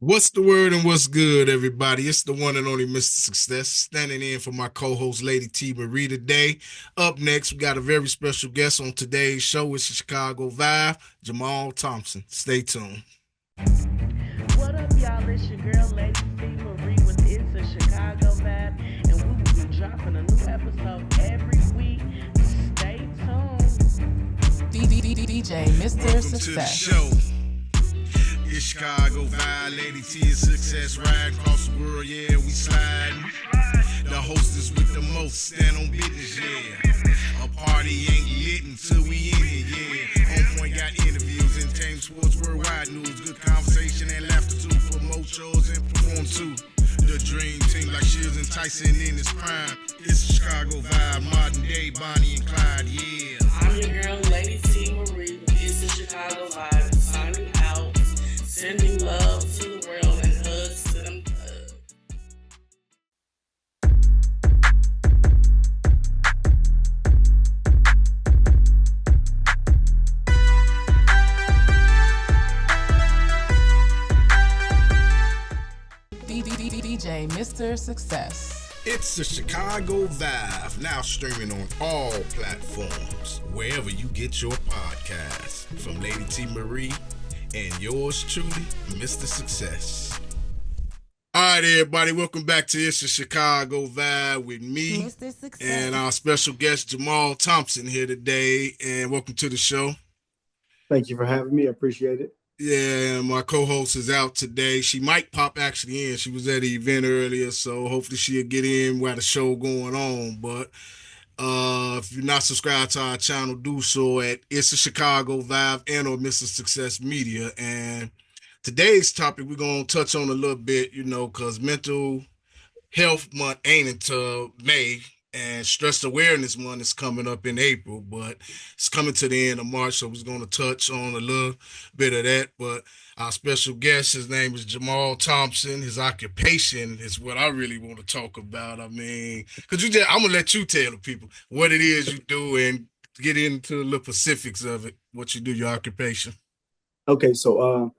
What's the word and what's good, everybody? It's the one and only Mr. Success standing in for my co-host, Lady T. Marie, today. Up next, we got a very special guest on today's show. It's the Chicago Vibe, Jamal Thompson. Stay tuned. What up, y'all? It's your girl, Lady C. Marie with Itz A Chicago Vibe, and we will be dropping a new episode every week. Stay tuned. DJ Mr. Welcome to the Success. show. It's Chicago Vibe, Lady T and Success, riding across the world, yeah, we sliding. The hostess with the most, stand on business, yeah. A party ain't lit until we in it, yeah. On point got interviews, entertainment, sports, worldwide news, good conversation and laughter too. Promote shows and perform too. The dream team like Shields and Tyson in his prime. It's the Chicago Vibe, modern day Bonnie and Clyde, yeah. I'm your girl, Lady T. Marie with Itz A Chicago Vibe, signing out, sending love to the world and hugs to them thugs. DJ Mr. Success. It's the Chicago Vibe, now streaming on all platforms, wherever you get your podcasts. From Lady T. Marie and yours truly, Mr. Success. All right, everybody, welcome back to It's the Chicago Vibe with me Mr. Success. and our special guest, Jamal Thompson, here today. And welcome to the show. Thank you for having me. I appreciate it. Yeah, my co-host is out today. She might pop actually in. She was at the event earlier, so hopefully she'll get in while the show going on. But if you're not subscribed to our channel, do so at It's a Chicago Vibe and or Mr. Success Media. And today's topic we're gonna touch on a little bit, because mental health month ain't until May, and stress awareness month is coming up in April, but it's coming to the end of March, so we're going to touch on a little bit of that. But our special guest, his name is Jamal Thompson. His occupation is what I really want to talk about. I mean, because I'm gonna let you tell the people what it is you do and get into the little specifics of it, what you do, your occupation. Okay, so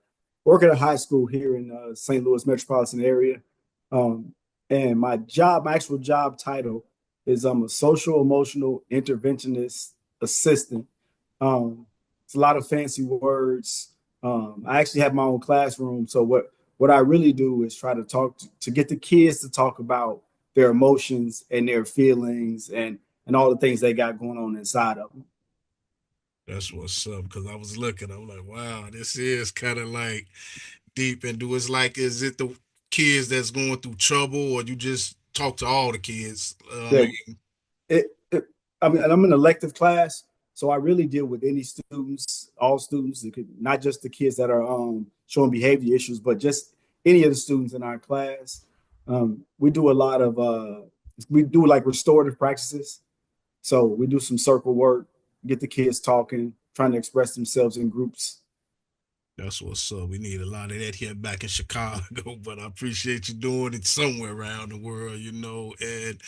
work at a high school here in St. Louis metropolitan area, and my actual job title is I'm a social emotional interventionist assistant. It's a lot of fancy words. I actually have my own classroom, so what I really do is try to talk to get the kids to talk about their emotions and their feelings and all the things they got going on inside of them. That's what's up. Because I was looking, I'm like, wow, this is kind of like deep into. It's like, is it the kids that's going through trouble, or you just talk to all the kids? Yeah, I mean, and I'm an elective class, so I really deal with any students, all students, not just the kids that are showing behavior issues, but just any of the students in our class. We do a lot of we do like restorative practices. So we do some circle work, get the kids talking, trying to express themselves in groups. That's what's up. We need a lot of that here back in Chicago, but I appreciate you doing it somewhere around the world. And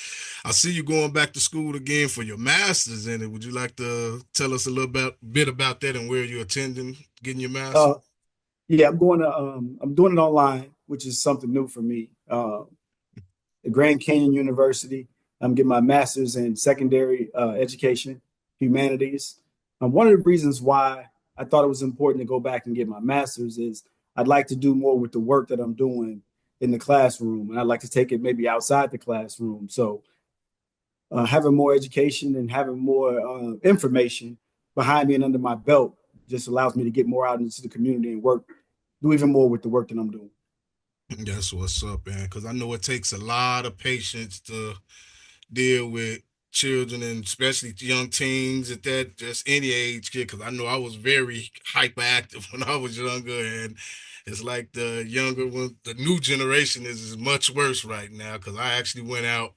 I see you going back to school again for your master's in it. Would you like to tell us a little bit about that and where you're attending, getting your master's? Uh, yeah, I'm doing it online, which is something new for me. At Grand Canyon University, I'm getting my master's in secondary education, humanities. One of the reasons why I thought it was important to go back and get my master's is I'd like to do more with the work that I'm doing in the classroom, and I'd like to take it maybe outside the classroom. So having more education and having more information behind me and under my belt just allows me to get more out into the community and do even more with the work that I'm doing. That's what's up, man. Because I know it takes a lot of patience to deal with children and especially young teens at that just any age kid. Because I know I was very hyperactive when I was younger, and it's like the younger one, the new generation is much worse right now. Because I actually went out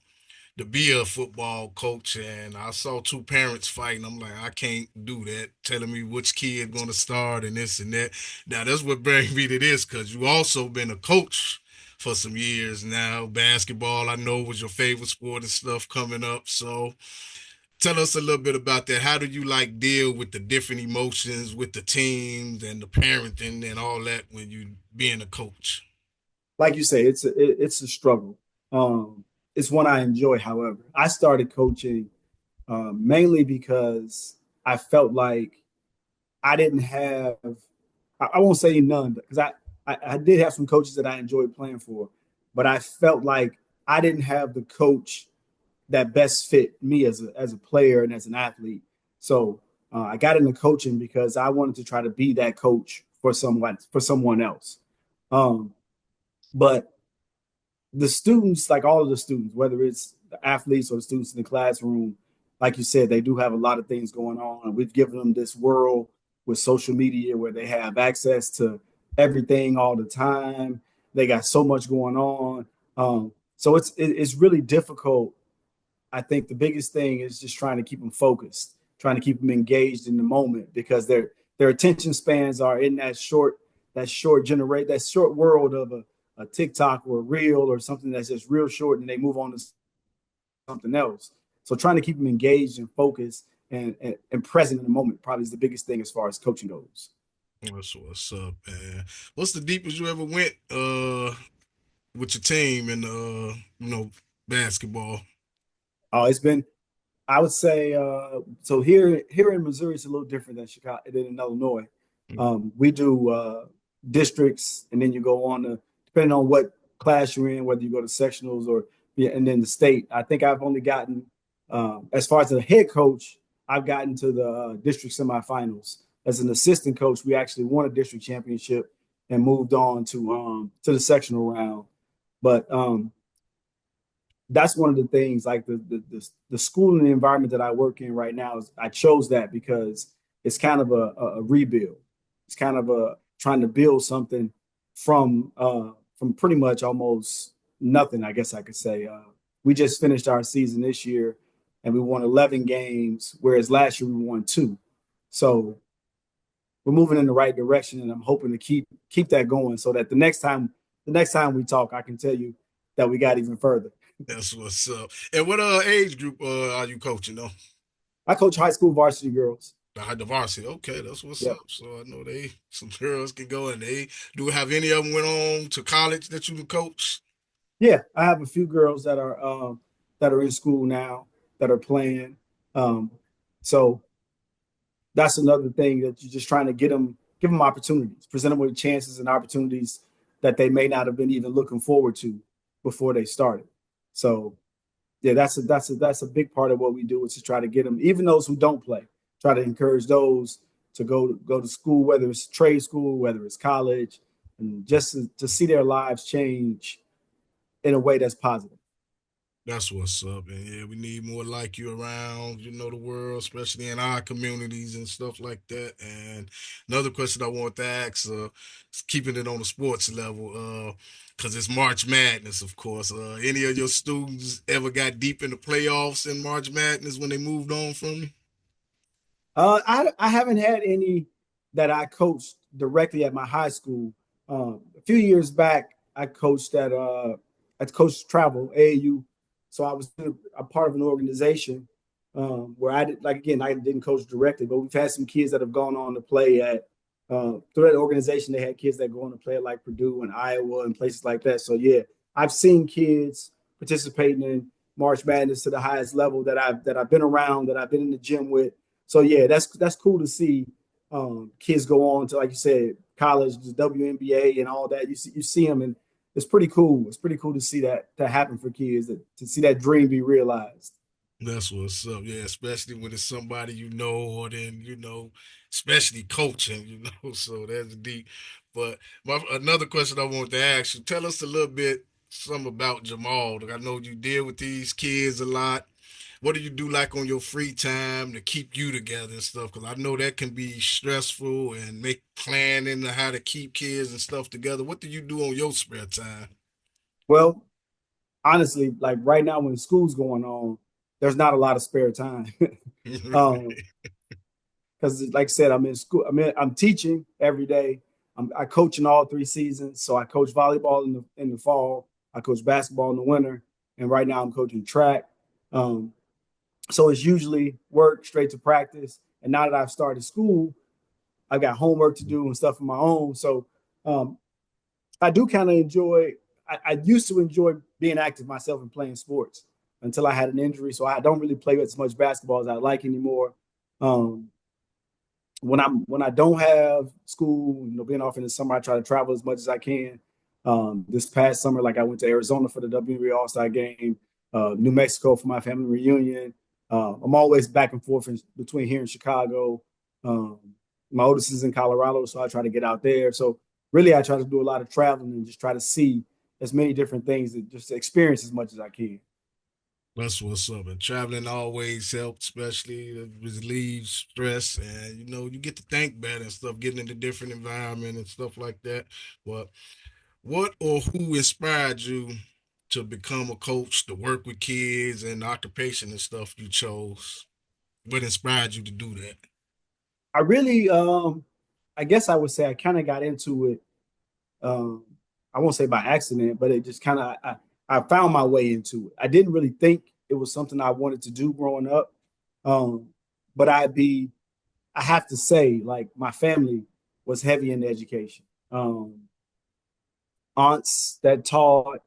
to be a football coach, and I saw two parents fighting. I'm like, I can't do that, telling me which kid going to start and this and that. Now that's what brings me to this, because you also been a coach for some years now. Basketball, I know, was your favorite sport and stuff coming up. So tell us a little bit about that. How do you like deal with the different emotions with the teams and the parenting and all that when you being a coach? like you say, it's a struggle. It's one I enjoy. However, I started coaching mainly because I felt like I didn't have. I won't say none because I did have some coaches that I enjoyed playing for, but I felt like I didn't have the coach that best fit me as a player and as an athlete. So I got into coaching because I wanted to try to be that coach for someone else. Um, but the students, like all of the students, whether it's the athletes or the students in the classroom, like you said, they do have a lot of things going on. And we've given them this world with social media where they have access to everything all the time. They got so much going on. So it's really difficult. I think the biggest thing is just trying to keep them focused, trying to keep them engaged in the moment because their attention spans are in that short world of a TikTok or a reel or something that's just real short and they move on to something else. So trying to keep them engaged and focused and present in the moment probably is the biggest thing as far as coaching goes. That's what's up, man. What's the deepest you ever went with your team in basketball? It's been I would say so here in Missouri it's a little different than Chicago than in Illinois. We do districts, and then you go on to depending on what class you're in, whether you go to sectionals or yeah, and then the state. I think I've only gotten as far as the head coach, I've gotten to the district semifinals. As an assistant coach, we actually won a district championship and moved on to the sectional round. But that's one of the things like the school and the environment that I work in right now is I chose that because it's kind of a rebuild. It's kind of a trying to build something from pretty much almost nothing, I guess I could say. We just finished our season this year and we won 11 games, whereas last year we won two. So we're moving in the right direction, and I'm hoping to keep that going so that the next time we talk, I can tell you that we got even further. That's what's up. And what age group are you coaching though? I coach high school varsity girls. The varsity. Okay, that's what's up. Yep. So I know they some girls can go and they do have any of them went on to college that you can coach? Yeah, I have a few girls that are in school now that are playing. Um, so that's another thing that you're just trying to give them opportunities, present them with chances and opportunities that they may not have been even looking forward to before they started. So yeah, that's a big part of what we do is to try to get them, even those who don't play, try to encourage those to go to school, whether it's trade school, whether it's college, and just to see their lives change in a way that's positive. That's what's up. And yeah, we need more like you around, the world, especially in our communities and stuff like that. And another question I want to ask, is keeping it on the sports level, because it's March Madness, of course. Any of your students ever got deep in the playoffs in March Madness when they moved on from you? I haven't had any that I coached directly at my high school. A few years back, I coached travel AAU, so I was a part of an organization where I did like again I didn't coach directly, but we've had some kids that have gone on to play at through that organization. They had kids that go on to play at like Purdue and Iowa and places like that. So yeah, I've seen kids participating in March Madness to the highest level that I've been around, that I've been in the gym with. So yeah, that's cool to see kids go on to, like you said, college, the WNBA, and all that. You see them, and it's pretty cool. It's pretty cool to see that happen for kids, to see that dream be realized. That's what's up. Yeah, especially when it's somebody or then, especially coaching, so that's deep. But another question I wanted to ask you, tell us a little bit some about Jamal. Like, I know you deal with these kids a lot. What do you do like on your free time to keep you together and stuff? Because I know that can be stressful and make planning how to keep kids and stuff together. What do you do on your spare time? Well, honestly, like right now when school's going on, there's not a lot of spare time. um, because like I said, I'm in school. I'm teaching every day. I coach in all 3 seasons. So I coach volleyball in the fall. I coach basketball in the winter, and right now I'm coaching track. Um, so it's usually work straight to practice. And now that I've started school, I've got homework to do and stuff of my own. So um, I do kind of enjoy. I used to enjoy being active myself and playing sports until I had an injury. So I don't really play as much basketball as I like anymore. Um, when I don't have school, being off in the summer, I try to travel as much as I can. This past summer, like I went to Arizona for the WNBA All Star Game, New Mexico for my family reunion. I'm always back and forth between here and Chicago. Um, my oldest is in Colorado, so I try to get out there. So really, I try to do a lot of traveling and just try to see as many different things and just experience as much as I can. That's what's up. And traveling always helps, especially relieve stress, and you get to think better and stuff, getting into different environment and stuff like that. But what or who inspired you to become a coach, to work with kids, and the occupation and stuff you chose? What inspired you to do that? I really, I guess I would say I kind of got into it. Um, I won't say by accident, but it just kind of I found my way into it. I didn't really think it was something I wanted to do growing up, um, but I have to say, like my family was heavy in education. Aunts that taught,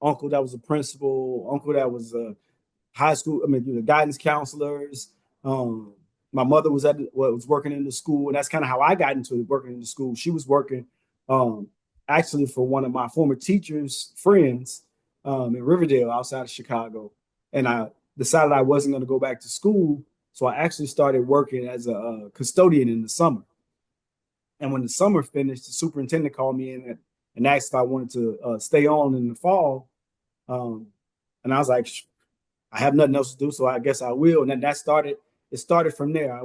uncle that was a principal, uncle that was a high school. I mean, guidance counselors. Um, my mother was working in the school, and that's kind of how I got into it, working in the school. She was working um, actually for one of my former teachers' friends in Riverdale, outside of Chicago, and I decided I wasn't going to go back to school, so I actually started working as a custodian in the summer. And when the summer finished, the superintendent called me in and asked if I wanted to stay on in the fall. Um, and I was like, I have nothing else to do, so I guess I will. And then that started. It started from there.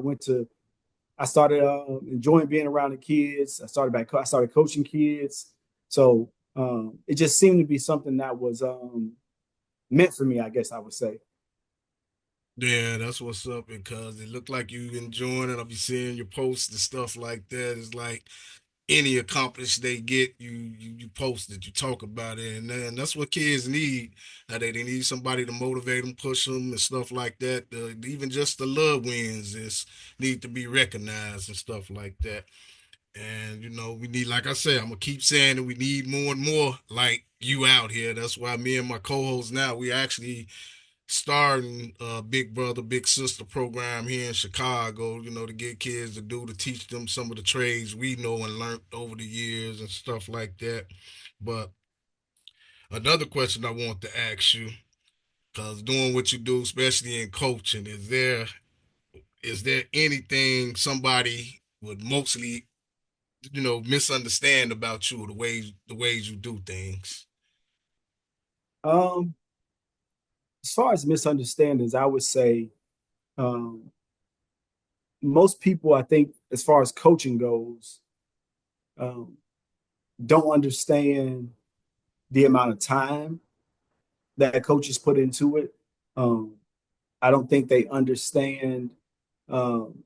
I started enjoying being around the kids. I started coaching kids. So it just seemed to be something that was meant for me, I guess I would say. Yeah, that's what's up because it looked like you enjoying it. I'll be seeing your posts and stuff like that. It's like any accomplished they get, you post it, you talk about it, and then that's what kids need. They need somebody to motivate them, push them, and stuff like that. Even just the love wins is need to be recognized and stuff like that. And we need, like I said, I'm gonna keep saying that we need more and more like you out here. That's why me and my co-host now we actually starting a Big Brother, Big Sister program here in Chicago, to get kids to teach them some of the trades we know and learned over the years and stuff like that. But another question I want to ask you, because doing what you do, especially in coaching, is there anything somebody would mostly, misunderstand about you or the ways you do things? Um, as far as misunderstandings, I would say um, most people, I think, as far as coaching goes, um, don't understand the amount of time that coaches put into it. Um, I don't think they understand um,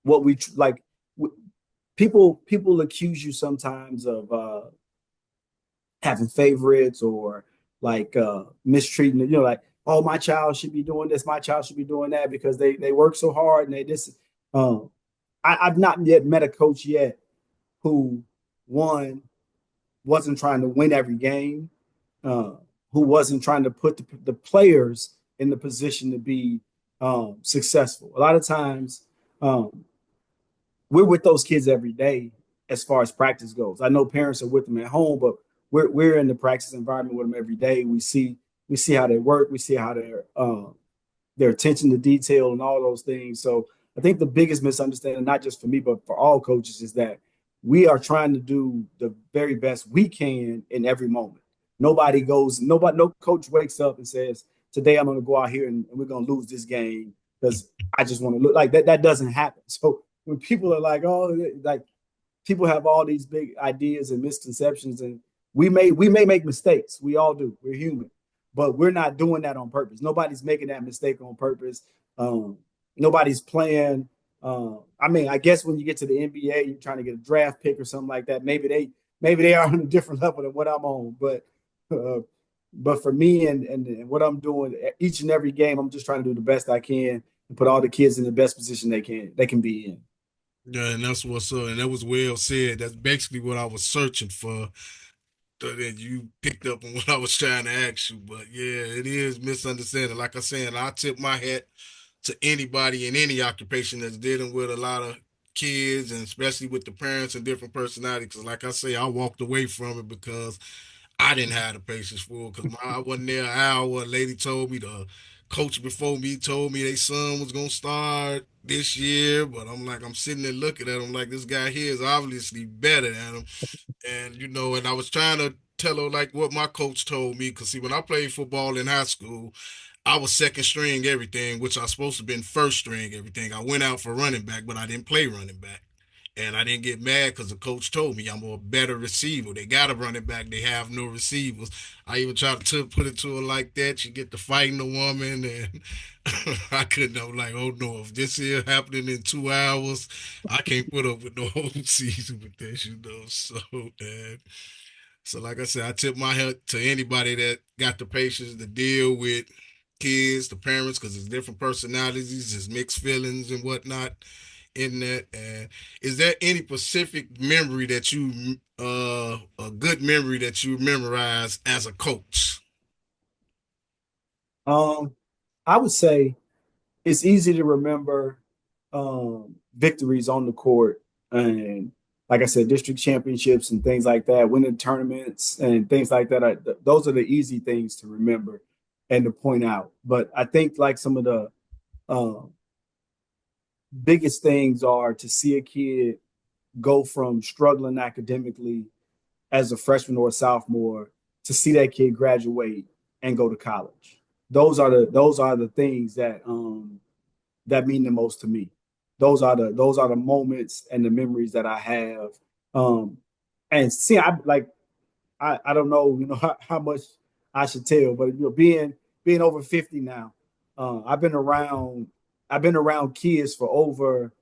what we like. People accuse you sometimes of having favorites or like mistreating. Like, oh, my child should be doing this, my child should be doing that because they work so hard and they this. Um, I've not yet met a coach yet who one wasn't trying to win every game, uh, who wasn't trying to put the players in the position to be successful. A lot of times, um, we're with those kids every day as far as practice goes. I know parents are with them at home, but we're in the practice environment with them every day. We see how they work. We see how their attention to detail and all those things. So I think the biggest misunderstanding, not just for me, but for all coaches, is that we are trying to do the very best we can in every moment. No coach wakes up and says, today I'm going to go out here and we're going to lose this game because I just want to look like that. That doesn't happen. So when people are like, oh, like people have all these big ideas and misconceptions, and we may make mistakes. We all do. We're human, but we're not doing that on purpose. Nobody's making that mistake on purpose. Um, Nobody's playing. I mean, I guess when you get to the NBA, you're trying to get a draft pick or something like that. Maybe they are on a different level than what I'm on. Uh, but for me and what I'm doing each and every game, I'm just trying to do the best I can and put all the kids in the best position they can be in. Yeah, and that's what's up. And that was well said. That's basically what I was searching for. that you picked up on what I was trying to ask you. But yeah, it is misunderstanding. Like I said, I tip my hat to anybody in any occupation that's dealing with a lot of kids, and especially with the parents and different personalities. Because like I say, I walked away from it because I didn't have the patience for it. Because I wasn't there an hour. A lady told me, the coach before me told me their son was gonna start this year, but I'm like, I'm sitting there looking at him like, this guy here is obviously better than him. And and I was trying to tell her like what my coach told me, because see, when I played football in high school, I was second string everything, which I was supposed to have been first string everything. I went out for running back, but I didn't play running back. And I didn't get mad because the coach told me I'm a better receiver. They got a running back. They have no receivers. I even tried to put it to her like that. You get to fighting the woman, and I couldn't. I'm like, oh no, if this here happening in 2 hours, I can't put up with no whole season with this. So, and so, like I said, I tip my hat to anybody that got the patience to deal with kids, the parents, because there's different personalities, there's mixed feelings and whatnot in that. And is there any specific memory that a good memory that you memorize as a coach? Um, I would say it's easy to remember victories on the court, and like I said, district championships and things like that, winning tournaments and things like that. Those are the easy things to remember and to point out. But I think like some of the um, biggest things are to see a kid go from struggling academically as a freshman or a sophomore to see that kid graduate and go to college. Those are the things that mean the most to me. Those are the moments and the memories that I have. Um, and see, I don't know, how much I should tell, but being over 50 now, I've been around kids for over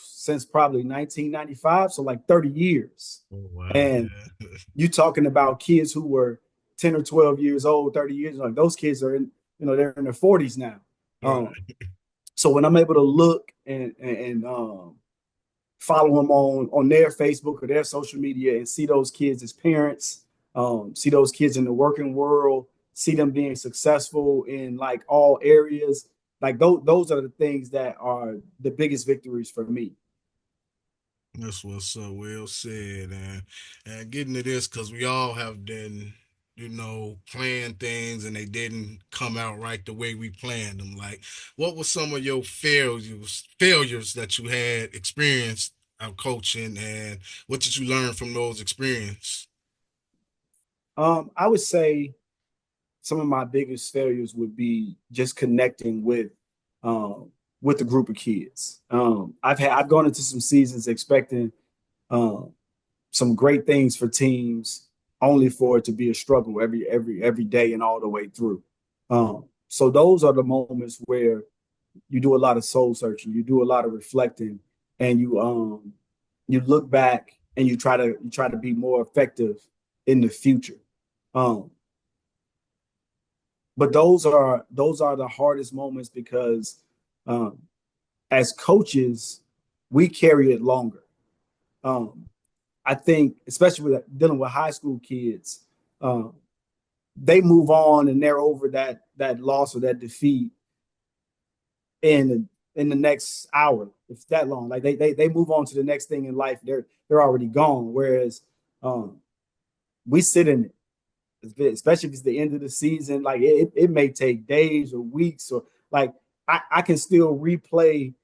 since probably 1995, so like 30 years. Oh wow, And yeah. you talking about kids who were 10 or 12 years old, 30 years, like those kids are they're in their 40s now. Um, Right. so when I'm able to look and follow them on their Facebook or their social media and see those kids as parents, see those kids in the working world, see them being successful in like all areas. Like those are the things that are the biggest victories for me. That's what's so well said, and getting to this because we all have been, playing things and they didn't come out right the way we planned them. Like, what were some of your failures that you had experienced out coaching, and what did you learn from those experiences? I would say some of my biggest failures would be just connecting um, with a group of kids. I've gone into some seasons expecting um, some great things for teams, only for it to be a struggle every day and all the way through. So those are the moments where you do a lot of soul searching, you do a lot of reflecting, and you look back and you try to be more effective in the future. Um, but those are the hardest moments because um, as coaches, we carry it longer. Um, I think, especially with dealing with high school kids, um, they move on and they're over that loss or that defeat in the next hour, if it's that long. Like they move on to the next thing in life. They're already gone. Whereas um, we sit in it, especially if it's the end of the season. Like it may take days or weeks, or like I can still replay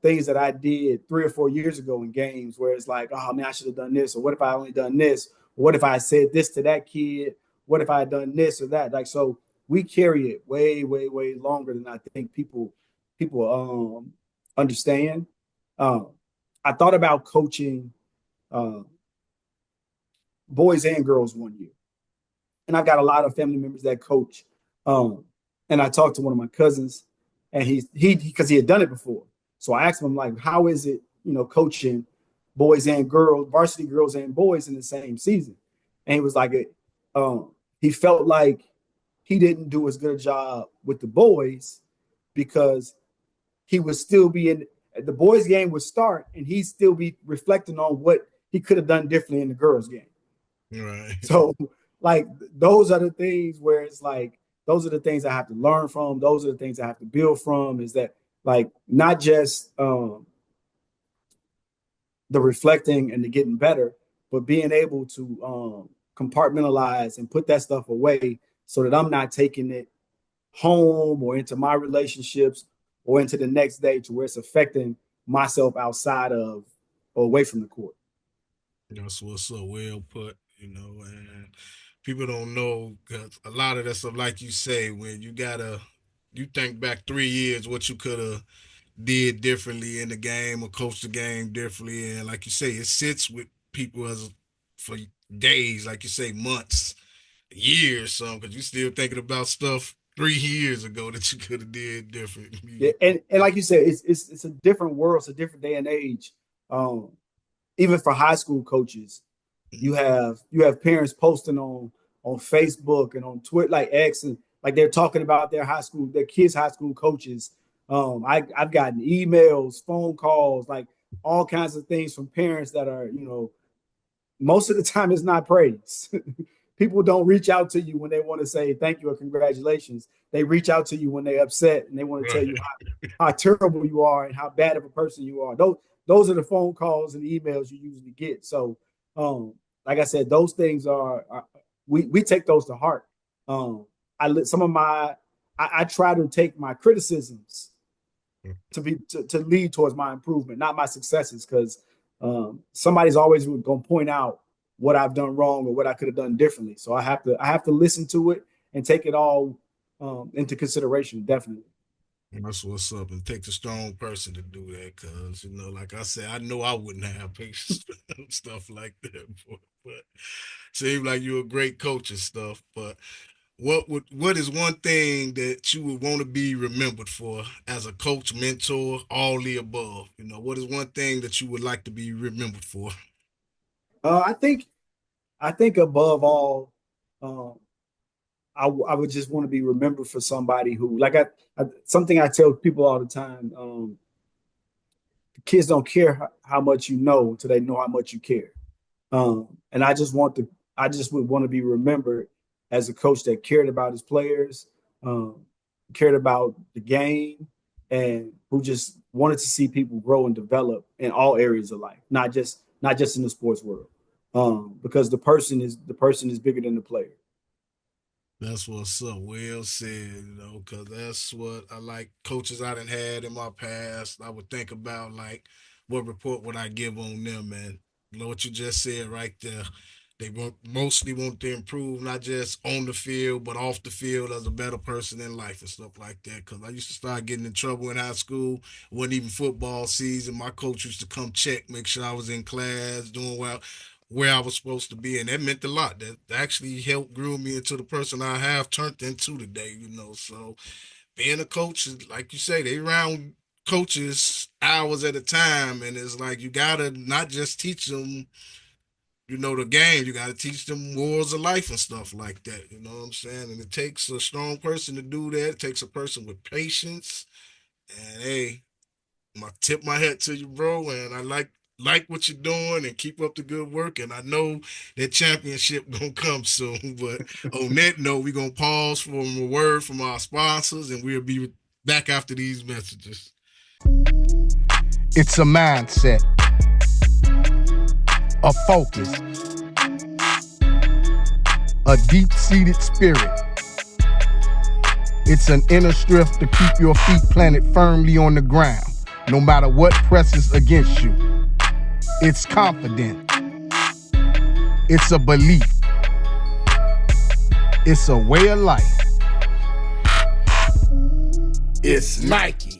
things that I did 3 or 4 years ago in games where it's like, oh man, I should have done this, or what if I only done this? What if I said this to that kid? What if I had done this or that? Like, so we carry it way, way, way longer than I think people understand. Um, I thought about coaching uh, boys and girls one year, and I've got a lot of family members that coach. Um, and I talked to one of my cousins, and he because he had done it before. So I asked him like, how is it, coaching boys and girls, varsity girls and boys in the same season? And he was like, he felt like he didn't do as good a job with the boys because he would still be in the boys' game would start, and he'd still be reflecting on what he could have done differently in the girls' game. Right. So like those are the things where it's like those are the things I have to learn from. Those are the things I have to build from. Is that like not just the reflecting and the getting better, but being able to compartmentalize and put that stuff away so that I'm not taking it home or into my relationships or into the next day to where it's affecting myself outside of or away from the court. That's what's so well put, and people don't know because a lot of that stuff, like you say, when you think back 3 years, what you could have did differently in the game or coached the game differently, and like you say, it sits with people as for days, like you say, months, years, some because you still thinking about stuff 3 years ago that you could have did Yeah, differently. and like you said, it's a different world, it's a different day and age. Um, Even for high school coaches, you have parents posting on Facebook and on Twitter, like X, and like they're talking about their kids' high school coaches. I've gotten emails, phone calls, like all kinds of things from parents that are, most of the time it's not praise. People don't reach out to you when they want to say thank you or congratulations. They reach out to you when they're upset and they want to tell you Right. how terrible you are and how bad of a person you are. Those are the phone calls and emails you usually get. So, like I said, those things are we take those to heart. Some of my I try to take my criticisms to lead towards my improvement, not my successes, because somebody's always going to point out what I've done wrong or what I could have done differently. So I have to listen to it and take it all into consideration. Definitely. That's what's up. It takes a strong person to do that because, like I said, I know I wouldn't have patience for stuff like that. But seems like you're a great coach and stuff. But what is one thing that you would want to be remembered for as a coach, mentor, all the above? What is one thing that you would like to be remembered for? I think above all, um, I would just want to be remembered for somebody who, like something I tell people all the time. Kids don't care how much you know until they know how much you care. And I just would want to be remembered as a coach that cared about his players, um, cared about the game, and who just wanted to see people grow and develop in all areas of life, not just in the sports world. Because the person is bigger than the player. That's what's up. Well said, because that's what I like coaches I done had in my past. I would think about like what report would I give on them, and what you just said right there. They mostly want to improve, not just on the field, but off the field as a better person in life and stuff like that. Because I used to start getting in trouble in high school. It wasn't even football season. My coach used to come check, make sure I was in class, doing well, where I was supposed to be, and that meant a lot. That actually helped groom me into the person I have turned into today. So being a coach, like you say, they around coaches hours at a time, and it's like you gotta not just teach them, the game. You gotta teach them wars of life and stuff like that. You know what I'm saying? And it takes a strong person to do that. It takes a person with patience. And hey, tip my hat to you, bro. And I like what you're doing and keep up the good work. And I know that championship gonna come soon. But on that note, we're gonna pause for a word from our sponsors, and we'll be back after these messages. It's a mindset, a focus, a deep-seated spirit. It's an inner strength to keep your feet planted firmly on the ground, no matter what presses against you. It's confident. It's a belief. It's a way of life. It's Nike.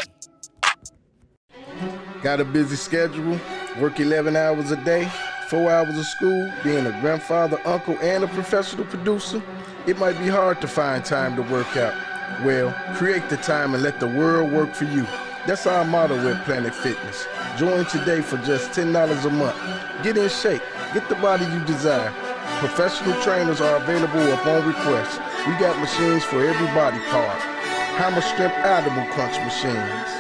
Got a busy schedule? Work 11 hours a day, 4 hours of school, being a grandfather, uncle, and a professional producer? It might be hard to find time to work out. Well, create the time and let the world work for you. That's our motto at Planet Fitness. Join today for just $10 a month. Get in shape. Get the body you desire. Professional trainers are available upon request. We got machines for every body part. Hammer strength abdomen crunch machines.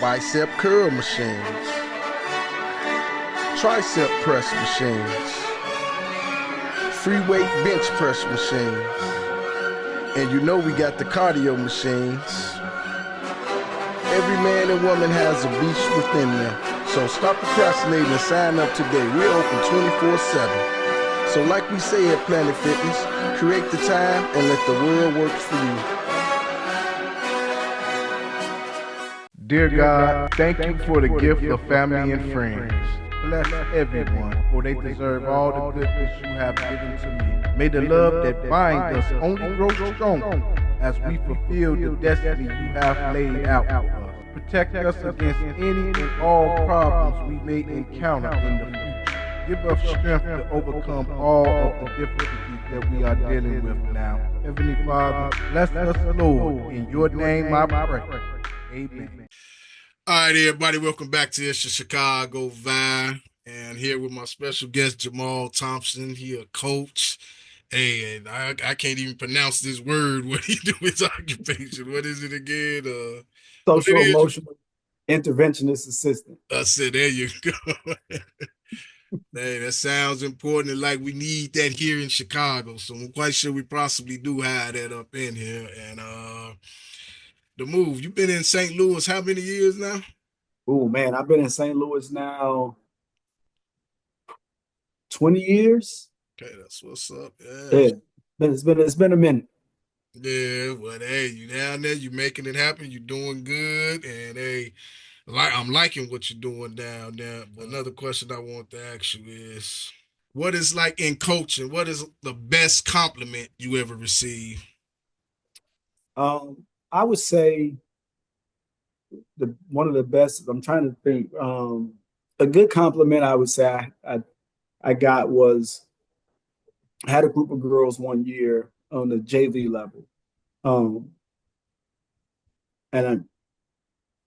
Bicep curl machines. Tricep press machines. free weight bench press machines. And you know we got the cardio machines. Every man and woman has a beast within them. So stop procrastinating and sign up today. We're open 24/7. So like we say at Planet Fitness, create the time and let the world work for you. Dear God, thank you for the gift of family and friends. Bless everyone, for they deserve all the goodness you have given to me. May the love that binds us only grow stronger as we fulfill the destiny you have laid out for us. Protect us against any and all problems we may encounter in the future. Give us strength to overcome all of the difficulties that we are dealing with now. Heavenly Father, bless us, Lord. In your name I pray. Amen. All right, everybody, welcome back to Itz A Chicago Vibe. And here with my special guest, Jamal Thompson. He a coach. Hey, and I can't even pronounce this word. What he do his occupation? What is it again? What it Social is? emotional interventionist assistant. I said, there you go. Hey, that sounds important, and like we need that here in Chicago. So I'm quite sure we possibly do have that up in here. And the move. You've been in St. Louis how many years now? Oh man, I've been in St. Louis now 20 years. Okay, that's what's up. Yeah. Yeah. It's been a minute. Yeah, but hey, you down there, you making it happen, you doing good, and hey, I'm liking what you're doing down there. But another question I want to ask you is, what is like in coaching? What is the best compliment you ever received? I would say the one of the best. I'm trying to think. A good compliment I would say I got was I had a group of girls one year on the JV level, um, and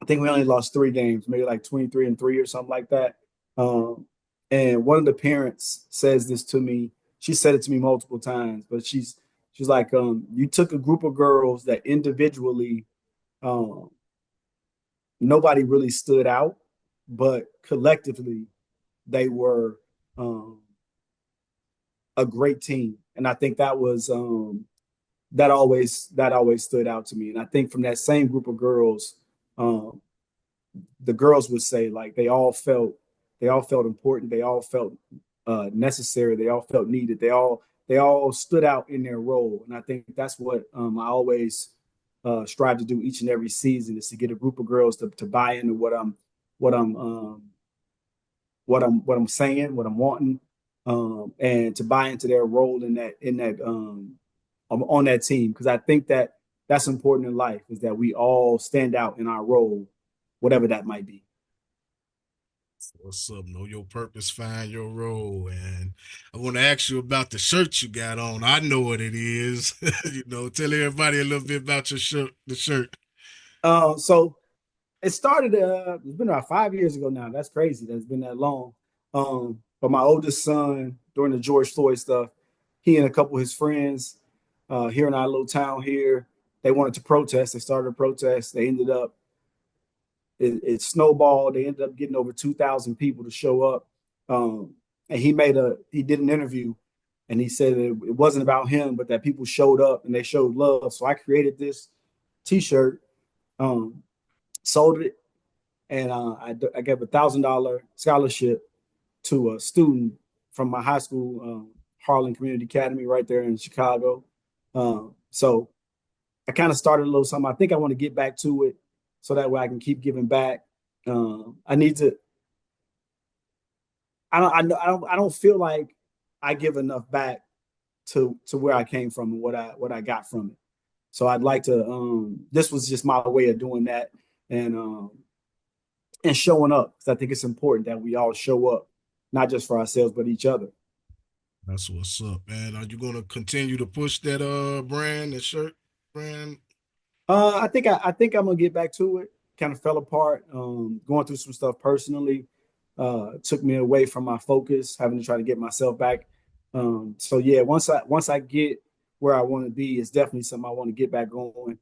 I think we only lost 3 games, maybe like 23-3 or something like that. Um, and one of the parents says this to me. She said it to me multiple times, but she's like, you took a group of girls that individually um, nobody really stood out, but collectively they were um, a great team. And I think that always stood out to me. And I think from that same group of girls, um, the girls would say like they all felt important, they all felt necessary, they all felt needed, they all stood out in their role. And I think that's what I always strive to do each and every season, is to get a group of girls to buy into what I'm saying, what I'm wanting, and to buy into their role in that on that team. Because I think that's important in life, is that we all stand out in our role, whatever that might be. What's up? Know your purpose, find your role. And I want to ask you about the shirt you got on. I know what it is. Tell everybody a little bit about your shirt, the shirt. So it started. It's been about 5 years ago now. That's crazy. That's been that long. But my oldest son, during the George Floyd stuff, he and a couple of his friends here in our little town here, they wanted to protest. They started a protest. They ended up it snowballed. They ended up getting over 2,000 people to show up. And he did an interview, and he said that it wasn't about him, but that people showed up and they showed love. So I created this T-shirt, um, sold it, and I gave $1,000 scholarship to a student from my high school, Harlan Community Academy, right there in Chicago. So I kind of started a little something. I think I want to get back to it so that way I can keep giving back. I need to. I don't feel like I give enough back to where I came from and what I got from it. So I'd like to. This was just my way of doing that, and and showing up, because I think it's important that we all show up, not just for ourselves but each other. That's what's up, man. Are you gonna continue to push that brand, that shirt brand? I think I'm gonna get back to it. Kind of fell apart. Going through some stuff personally took me away from my focus, having to try to get myself back. So yeah, once I get where I want to be, it's definitely something I want to get back going.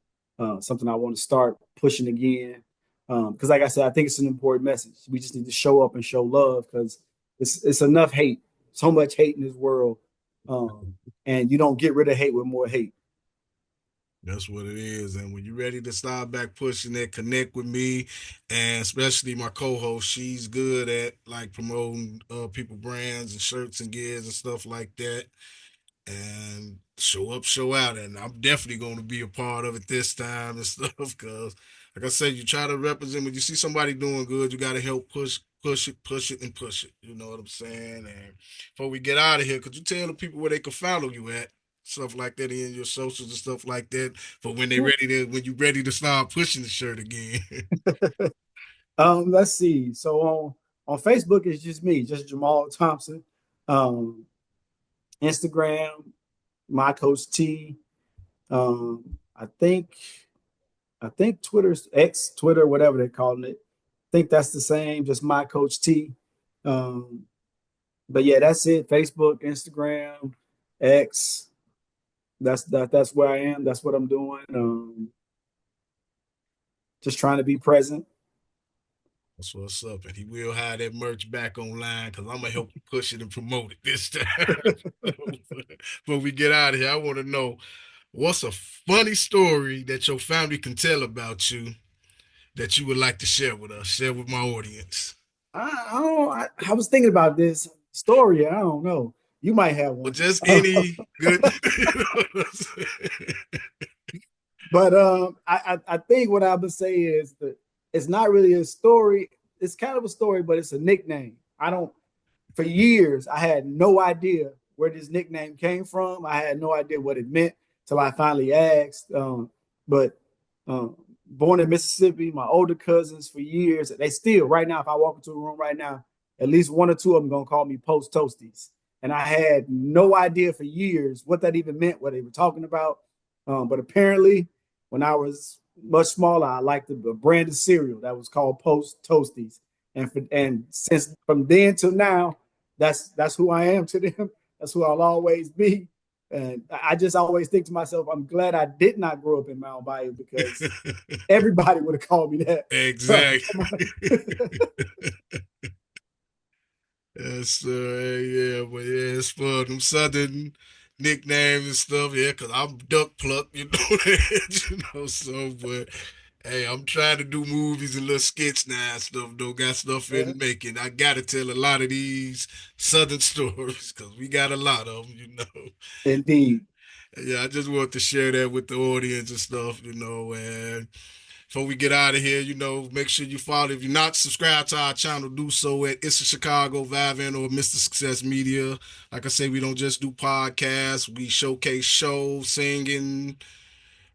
Something I want to start pushing again. Because like I said, I think it's an important message. We just need to show up and show love, because it's enough hate, so much hate in this world, um, and you don't get rid of hate with more hate. That's what it is. And when you're ready to start back pushing it, connect with me, and especially my co-host. She's good at like promoting people brands and shirts and gears and stuff like that. And show up, show out. And I'm definitely going to be a part of it this time and stuff because, like I said, you try to represent when you see somebody doing good, you got to help push it, and push it. You know what I'm saying? And before we get out of here, could you tell the people where they can follow you at? Stuff like that in your socials and stuff like that for when you ready to start pushing the shirt again. Let's see. So on Facebook, it's just me, just Jamal Thompson. Um, Instagram, my coach T. I think Twitter's X, Twitter, whatever they're calling it. I think that's the same, just my coach T. Um, but yeah, that's it. Facebook, Instagram, X. That's where I am. That's what I'm doing. Just trying to be present. That's what's up. And he will have that merch back online because I'm gonna help you push it and promote it this time. Before we get out of here, I want to know what's a funny story that your family can tell about you that you would like to share with us, share with my audience. I was thinking about this story. I don't know. You might have Or one. just any good. But I think what I would say is that it's not really a story. It's kind of a story, but it's a nickname. I don't. For years, I had no idea where this nickname came from. I had no idea what it meant till I finally asked. But born in Mississippi, my older cousins for years, they still right now. If I walk into a room right now, at least one or two of them gonna call me Post Toasties, and I had no idea for years what that even meant, what they were talking about. But apparently, when I was much smaller, I liked a brand of cereal that was called Post Toasties, and since from then till now, that's who I am to them. That's who I'll always be. And I just always think to myself, I'm glad I did not grow up in Mount Bayou because everybody would have called me that. Exactly. Yes, sir. Yeah, but yeah, it's fun. Them Southern nicknames and stuff. Yeah, because I'm Duck Pluck, you know, so, but hey, I'm trying to do movies and little skits now and stuff, though. Got stuff in the making. I got to tell a lot of these Southern stories because we got a lot of them, you know. Indeed. Yeah, I just want to share that with the audience and stuff, you know, and before we get out of here, you know, make sure you follow. If you're not subscribed to our channel, do so at Itz A Chicago Vibe or Mr.Success Media. Like I say, we don't just do podcasts. We showcase shows, singing,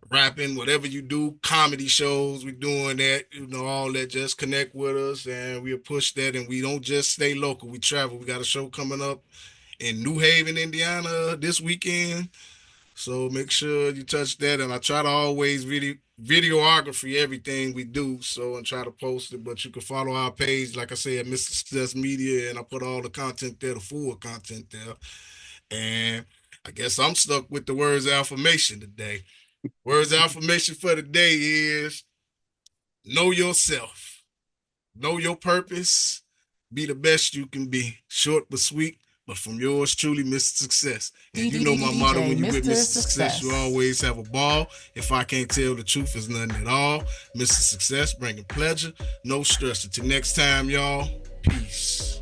rapping, whatever you do, comedy shows. We're doing that, you know, all that. Just connect with us and we'll push that. And we don't just stay local. We travel. We got a show coming up in New Haven, Indiana this weekend. So make sure you touch that. And I try to always videography everything we do. So and try to post it. But you can follow our page, like I say, at Mr. Success Media, and I put all the content there, the full content there. And I guess I'm stuck with the words affirmation today. Words affirmation for today is know yourself, know your purpose, be the best you can be. Short but sweet, but from yours truly, Mr. Success. And you know my motto when you with Mr. Success, you always have a ball. If I can't tell the truth, it's nothing at all. Mr. Success, bringing pleasure, no stress. Until next time, y'all, peace.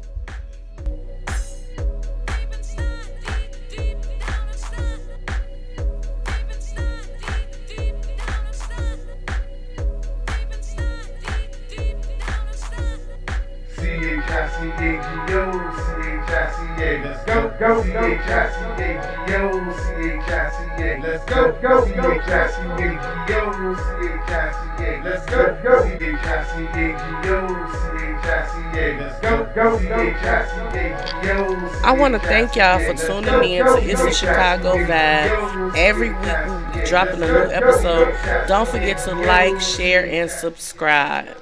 C-H-I-C-A-G-O, C-H-I-C-A, let's go, C-H-I-C-A-G-O, C-H-I-C-A, let's go, C-H-I-C-A-G-O, C-H-I-C-A, let's go, C-H-I-C-A-G-O, C-H-I-C-A, let's go, C-H-I-C-A-G-O. I want to thank y'all for tuning in to Itz A Chicago Vibe. Every week we'll be dropping a new episode. Don't forget to like, share, and subscribe.